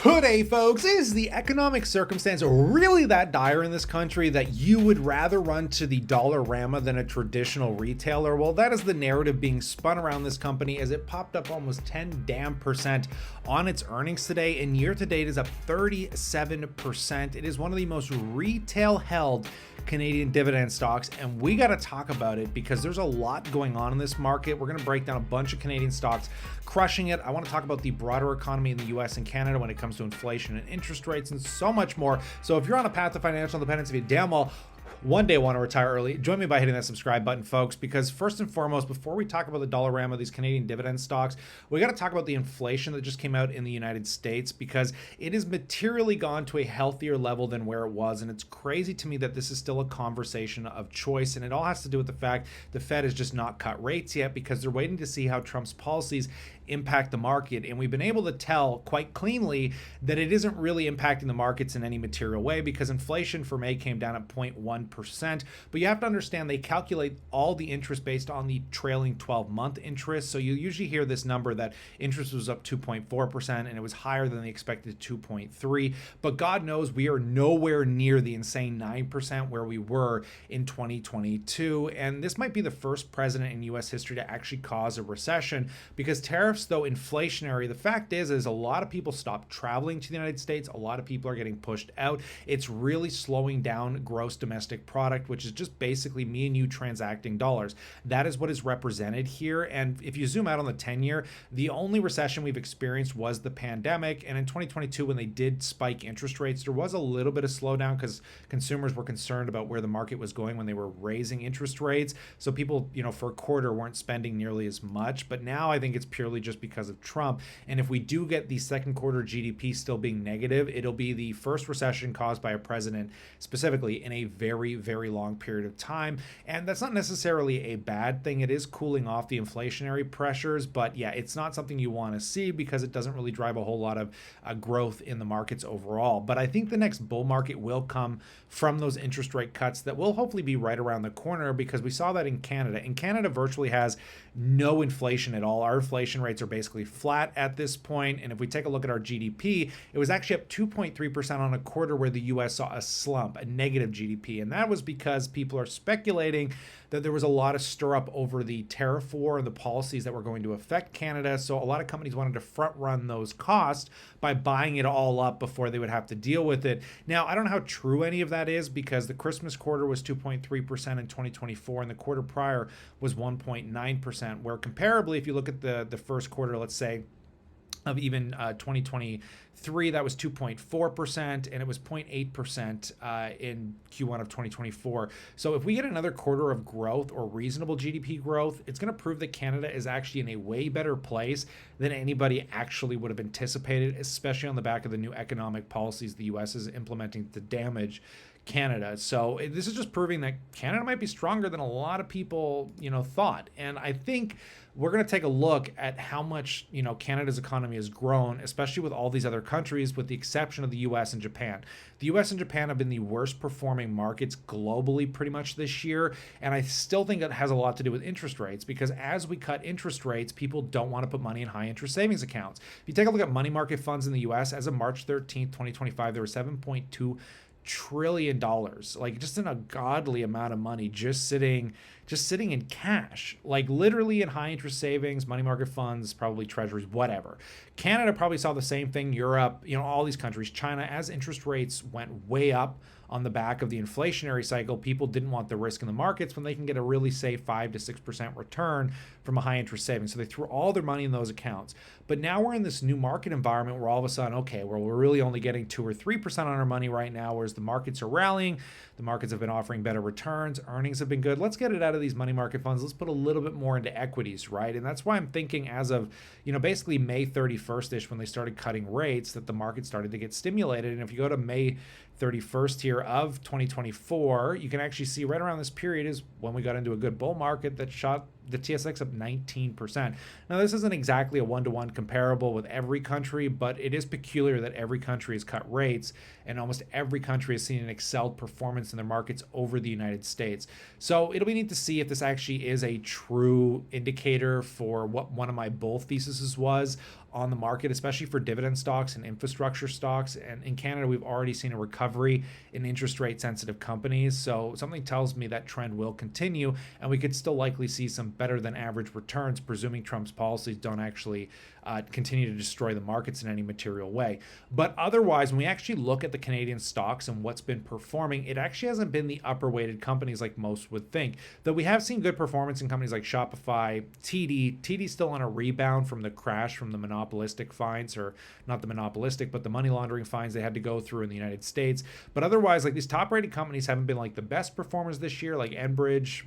Today, folks, is the economic circumstance really that dire in this country that you would rather run to the Dollarama than a traditional retailer? Well, that is the narrative being spun around this company as it popped up almost 10% on its earnings today, and year to date is up 37%. It is one of the most retail held Canadian dividend stocks, and we got to talk about it because there's a lot going on in this market. We're going to break down a bunch of Canadian stocks crushing it. I want to talk about the broader economy in the US and Canada when it comes to inflation and interest rates and so much more. So if you're on a path to financial independence, if you damn well one day want to retire early, join me by hitting that subscribe button, folks, because first and foremost, before we talk about the Dollarama, these Canadian dividend stocks, we got to talk about the inflation that just came out in the United States, because it has materially gone to a healthier level than where it was. And it's crazy to me that this is still a conversation of choice. And it all has to do with the fact the Fed has just not cut rates yet because they're waiting to see how Trump's policies impact the market. And we've been able to tell quite cleanly that it isn't really impacting the markets in any material way, because inflation for May came down at 0.1%. But you have to understand they calculate all the interest based on the trailing 12-month interest. So you usually hear this number that interest was up 2.4% and it was higher than the expected 2.3. But God knows we are nowhere near the insane 9% where we were in 2022. And this might be the first president in US history to actually cause a recession, because tariffs, though inflationary, the fact is a lot of people stopped traveling to the United States. A lot of people are getting pushed out. It's really slowing down gross domestic product, which is just basically me and you transacting dollars. That is what is represented here. And if you zoom out on the 10-year, the only recession we've experienced was the pandemic. And in 2022, when they did spike interest rates, there was a little bit of slowdown because consumers were concerned about where the market was going when they were raising interest rates. So people, for a quarter weren't spending nearly as much. But now I think it's purely just because of Trump. And if we do get the second quarter GDP still being negative, it'll be the first recession caused by a president specifically in a very, very long period of time. And that's not necessarily a bad thing. It is cooling off the inflationary pressures, but yeah, it's not something you want to see because it doesn't really drive a whole lot of growth in the markets overall. But I think the next bull market will come from those interest rate cuts that will hopefully be right around the corner, because we saw that in Canada. And Canada virtually has no inflation at all. Our inflation rates are basically flat at this point. And if we take a look at our GDP, it was actually up 2.3% on a quarter where the US saw a slump, a negative GDP. And that was because people are speculating that there was a lot of stir up over the tariff war and the policies that were going to affect Canada. So a lot of companies wanted to front run those costs by buying it all up before they would have to deal with it. Now, I don't know how true any of that is, because the Christmas quarter was 2.3% in 2024 and the quarter prior was 1.9%, where comparably, if you look at the first quarter, let's say, of even 2023, that was 2.4%, and it was 0.8% in Q1 of 2024. So if we get another quarter of growth or reasonable GDP growth, it's going to prove that Canada is actually in a way better place than anybody actually would have anticipated, especially on the back of the new economic policies the US is implementing to damage Canada. So this is just proving that Canada might be stronger than a lot of people, thought. And I think we're going to take a look at how much, Canada's economy has grown, especially with all these other countries, with the exception of the US and Japan. The US and Japan have been the worst performing markets globally pretty much this year. And I still think it has a lot to do with interest rates, because as we cut interest rates, people don't want to put money in high interest savings accounts. If you take a look at money market funds in the US, as of March 13th, 2025, there were $7.2 trillion, like just an ungodly amount of money just sitting in cash, like literally in high interest savings, money market funds, probably treasuries, whatever. Canada probably saw the same thing. Europe, all these countries, China, as interest rates went way up on the back of the inflationary cycle, people didn't want the risk in the markets when they can get a really safe 5 to 6% return from a high interest savings. So they threw all their money in those accounts. But now we're in this new market environment where all of a sudden, okay, well, we're really only getting 2 or 3% on our money right now, whereas the markets are rallying. The markets have been offering better returns. Earnings have been good. Let's get it out of these money market funds. Let's put a little bit more into equities, right? And that's why I'm thinking as of, basically May 31st-ish, when they started cutting rates, that the market started to get stimulated. And if you go to May 31st here of 2024, you can actually see right around this period is when we got into a good bull market that shot the TSX up 19%. Now, this isn't exactly a one-to-one comparable with every country, but it is peculiar that every country has cut rates and almost every country has seen an excelled performance in their markets over the United States. So it'll be neat to see if this actually is a true indicator for what one of my bull theses was on the market, especially for dividend stocks and infrastructure stocks. And in Canada, we've already seen a recovery in interest rate sensitive companies. So something tells me that trend will continue, and we could still likely see some better than average returns, presuming Trump's policies don't actually continue to destroy the markets in any material way. But otherwise, when we actually look at the Canadian stocks and what's been performing, it actually hasn't been the upper weighted companies like most would think. Though we have seen good performance in companies like Shopify, TD's still on a rebound from the crash from the monopolistic fines, or not the monopolistic, but the money laundering fines they had to go through in the United States. But otherwise, like, these top rated companies haven't been like the best performers this year, like Enbridge,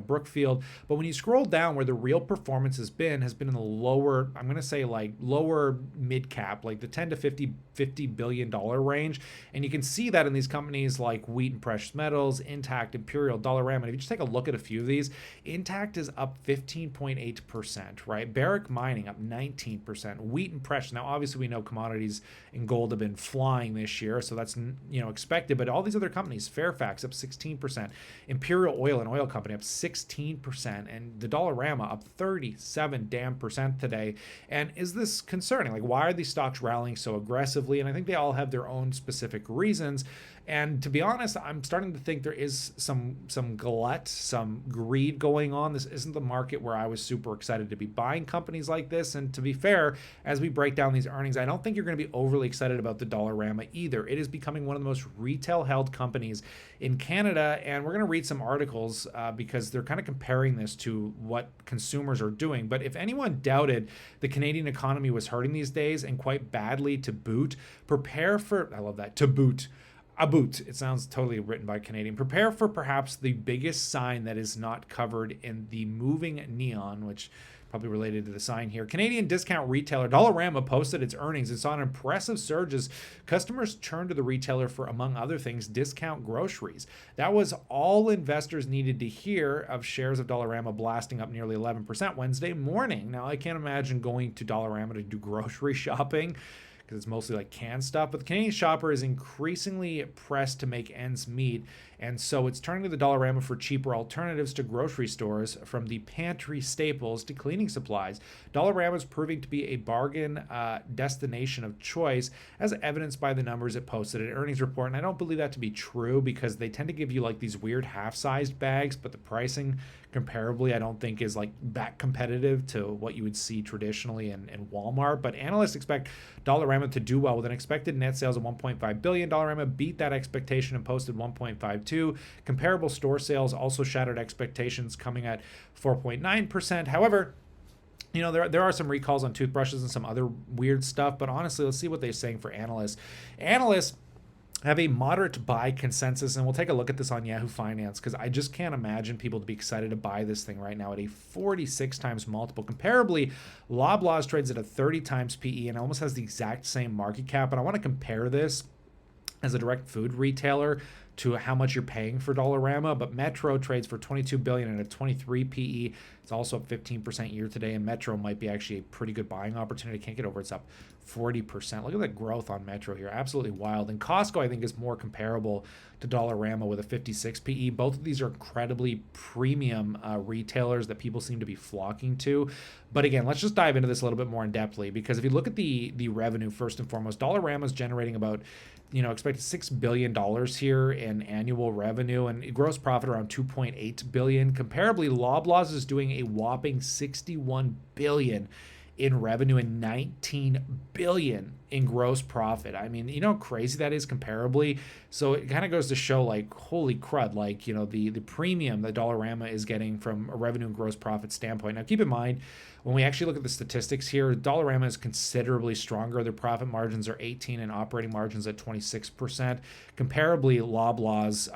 Brookfield. But when you scroll down, where the real performance has been in the lower, I'm going to say like lower mid cap, like the 10 to 50 billion dollar range. And you can see that in these companies like Wheat and Precious Metals, Intact, Imperial, Dollarama. And if you just take a look at a few of these, Intact is up 15.8%, right? Barrick Mining up 19%. Wheat and Precious. Now, obviously, we know commodities and gold have been flying this year, so that's expected. But all these other companies, Fairfax up 16%, Imperial Oil, an oil company, up 16%, and the Dollarama up 37% today. And is this concerning? Like, why are these stocks rallying so aggressively? And I think they all have their own specific reasons. And to be honest, I'm starting to think there is some glut, some greed going on. This isn't the market where I was super excited to be buying companies like this. And to be fair, as we break down these earnings, I don't think you're going to be overly excited about the Dollarama either. It is becoming one of the most retail-held companies in Canada. And we're going to read some articles because they're kind of comparing this to what consumers are doing. But if anyone doubted the Canadian economy was hurting these days, and quite badly to boot, prepare for, I love that, to boot. A boot. It sounds totally written by a Canadian. Prepare for perhaps the biggest sign that is not covered in the moving neon, which probably related to the sign here. Canadian discount retailer Dollarama posted its earnings and saw an impressive surge as customers turned to the retailer for, among other things, discount groceries. That was all investors needed to hear of shares of Dollarama blasting up nearly 11% Wednesday morning. Now, I can't imagine going to Dollarama to do grocery shopping, because it's mostly like canned stuff. But the Canadian shopper is increasingly pressed to make ends meet, and so it's turning to the Dollarama for cheaper alternatives to grocery stores, from the pantry staples to cleaning supplies. Dollarama is proving to be a bargain destination of choice, as evidenced by the numbers it posted at earnings report. And I don't believe that to be true, because they tend to give you like these weird half-sized bags, but the pricing comparably I don't think is like that competitive to what you would see traditionally in Walmart. But analysts expect Dollarama to do well with an expected net sales of $1.5 billion. Dollarama beat that expectation and posted 1.52. Comparable store sales also shattered expectations, coming at 4.9%. However, there are some recalls on toothbrushes and some other weird stuff, but honestly, let's see what they're saying for analysts. Analysts have a moderate buy consensus, and we'll take a look at this on Yahoo Finance, because I just can't imagine people to be excited to buy this thing right now at a 46 times multiple. Comparably, Loblaws trades at a 30 times PE and almost has the exact same market cap. And I want to compare this as a direct food retailer to how much you're paying for Dollarama. But Metro trades for $22 billion at a 23 PE. It's also up 15% year to date, and Metro might be actually a pretty good buying opportunity. Can't get over it's up 40%. Look at that growth on Metro here. Absolutely wild. And Costco, I think, is more comparable to Dollarama with a 56 PE. Both of these are incredibly premium retailers that people seem to be flocking to. But again, let's just dive into this a little bit more in depthly, because if you look at the revenue, first and foremost, Dollarama is generating about expected $6 billion here in annual revenue, and gross profit around $2.8 billion. Comparably, Loblaws is doing a whopping $61 billion in revenue and $19 billion in gross profit. I mean, how crazy that is comparably. So it kind of goes to show, like, holy crud, like, the premium that Dollarama is getting from a revenue and gross profit standpoint. Now, keep in mind, when we actually look at the statistics here, Dollarama is considerably stronger. Their profit margins are 18% and operating margins at 26%. Comparably, Loblaws,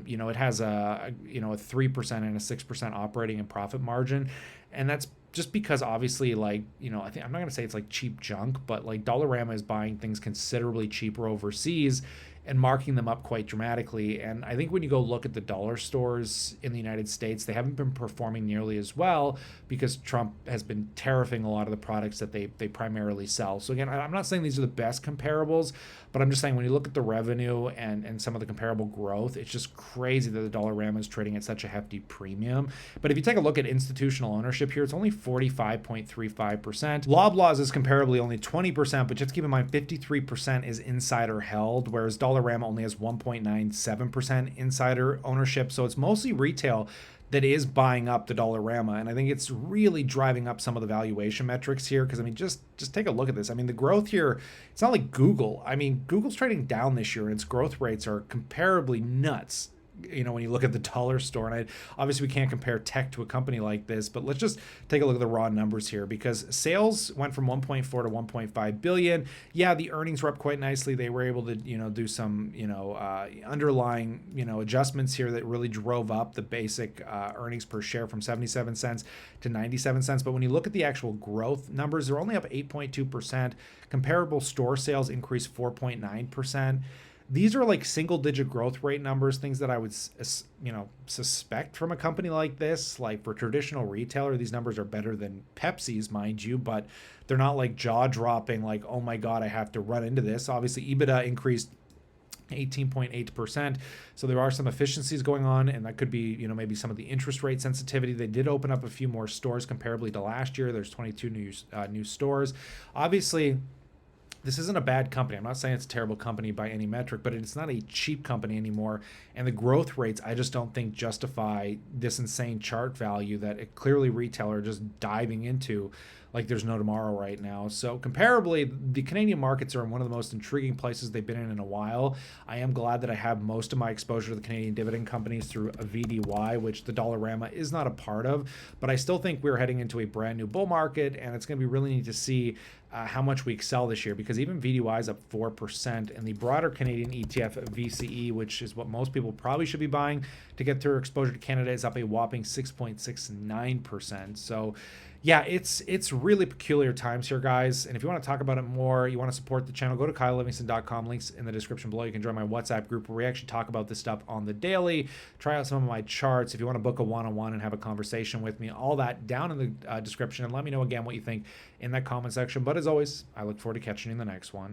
it has a 3% and a 6% operating and profit margin. And that's just because, obviously, like, I think I'm not going to say it's like cheap junk, but like Dollarama is buying things considerably cheaper overseas. and marking them up quite dramatically. And I think when you go look at the dollar stores in the United States, they haven't been performing nearly as well because Trump has been tariffing a lot of the products that they primarily sell. So again, I'm not saying these are the best comparables, but I'm just saying when you look at the revenue and some of the comparable growth, it's just crazy that the Dollarama is trading at such a hefty premium. But if you take a look at institutional ownership here, it's only 45.35%. Loblaws is comparably only 20%, but just keep in mind 53% is insider held, whereas Dollarama only has 1.97% insider ownership. So it's mostly retail that is buying up the Dollarama, and I think it's really driving up some of the valuation metrics here. Because I mean, just take a look at this. I mean, the growth here, it's not like Google. I mean, Google's trading down this year, and its growth rates are comparably nuts. You know, when you look at the dollar store, and obviously we can't compare tech to a company like this, but let's just take a look at the raw numbers here, because sales went from 1.4 to 1.5 billion. Yeah, the earnings were up quite nicely. They were able to, do some, underlying, adjustments here that really drove up the basic earnings per share from 77 cents to 97 cents. But when you look at the actual growth numbers, they're only up 8.2%. Comparable store sales increased 4.9%. These are like single digit growth rate numbers, things that I would, suspect from a company like this. Like for traditional retailer, these numbers are better than Pepsi's, mind you, but they're not like jaw dropping, like, oh my God, I have to run into this. Obviously, EBITDA increased 18.8%. So there are some efficiencies going on, and that could be, maybe some of the interest rate sensitivity. They did open up a few more stores comparably to last year. There's 22 new stores. Obviously, this isn't a bad company. I'm not saying it's a terrible company by any metric, but it's not a cheap company anymore. And the growth rates, I just don't think justify this insane chart value that it clearly retailer just diving into like there's no tomorrow right now. So comparably, the Canadian markets are in one of the most intriguing places they've been in a while. I am glad that I have most of my exposure to the Canadian dividend companies through a VDY, which the Dollarama is not a part of. But I still think we're heading into a brand new bull market, and it's going to be really neat to see how much we excel this year, because even VDY is up 4%, and the broader Canadian ETF VCE, which is what most people probably should be buying to get their exposure to Canada, is up a whopping 6.69%. So yeah, it's really peculiar times here, guys. And if you want to talk about it more, you want to support the channel, go to kylelivingston.com. Links in the description below. You can join my WhatsApp group where we actually talk about this stuff on the daily. Try out some of my charts. If you want to book a one-on-one and have a conversation with me, all that down in the description. And let me know again what you think in that comment section. But as always, I look forward to catching you in the next one.